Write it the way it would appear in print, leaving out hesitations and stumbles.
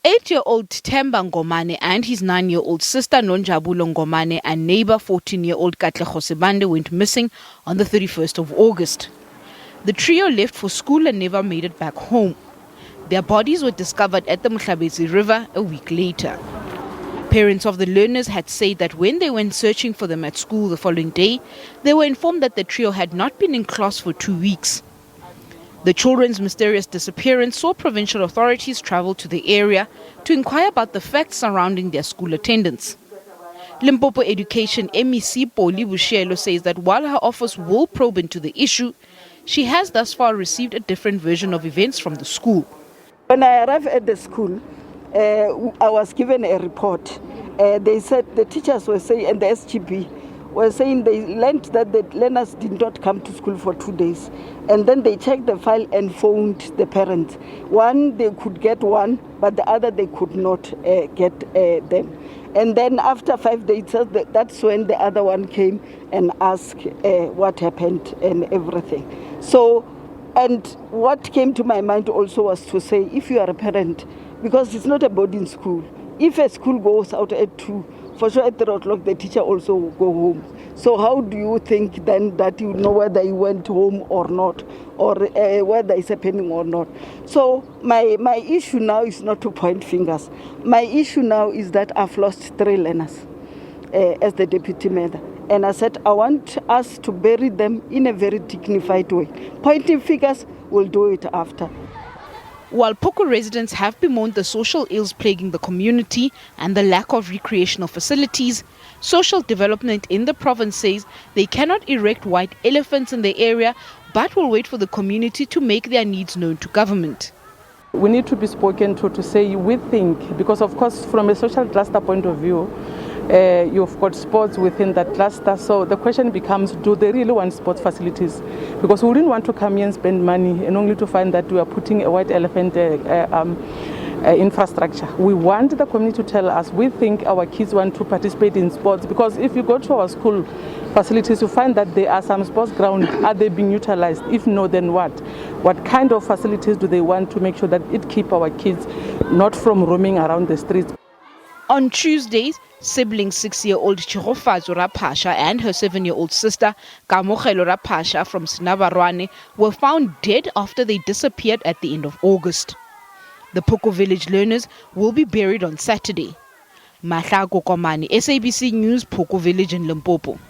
8-year-old Themba Ngomane and his 9-year-old sister Nonjabulo Ngomane and neighbor 14-year-old Katlego Sebande went missing on the 31st of August. The trio left for school and never made it back home. Their bodies were discovered at the Mhlabezi River a week later. Parents of the learners had said that when they went searching for them at school the following day, they were informed that the trio had not been in class for 2 weeks. The children's mysterious disappearance saw provincial authorities travel to the area to inquire about the facts surrounding their school attendance. Limpopo Education MEC Poli Bushielo says that while her office will probe into the issue, she has thus far received a different version of events from the school. When I arrived at the school, I was given a report. They said the teachers were saying, and the SGB were saying they learned that the learners did not come to school for 2 days. And then they checked the file and phoned the parents. One, they could get one, but the other, they could not get them. And then after 5 days, that's when the other one came and asked what happened and everything. So, and what came to my mind also was to say, if you are a parent, because it's not a boarding school, if a school goes out at 2, for sure at 3 o'clock the teacher also will go home. So how do you think then that you know whether you went home or not, or whether it's happening or not? So my issue now is not to point fingers. My issue now is that I've lost 3 learners as the deputy mayor. And I said, I want us to bury them in a very dignified way. Pointing fingers, we'll do it after. While Phooko residents have bemoaned the social ills plaguing the community and the lack of recreational facilities, social development in the province says they cannot erect white elephants in the area but will wait for the community to make their needs known to government. We need to be spoken to say we think, because of course from a social cluster point of view, you've got sports within that cluster. So the question becomes, do they really want sports facilities? Because we wouldn't want to come here and spend money and only to find that we are putting a white elephant infrastructure. We want the community to tell us, we think our kids want to participate in sports. Because if you go to our school facilities, you find that there are some sports grounds. Are they being utilized? If no, then what? What kind of facilities do they want to make sure that it keep our kids not from roaming around the streets? On Tuesdays, siblings 6-year-old Chirofazo Rapasha and her 7-year-old sister Kamogelo Rapasha from Sinabarwane were found dead after they disappeared at the end of August. The Phooko village learners will be buried on Saturday. Mahlago Komani, SABC News, Phooko village in Limpopo.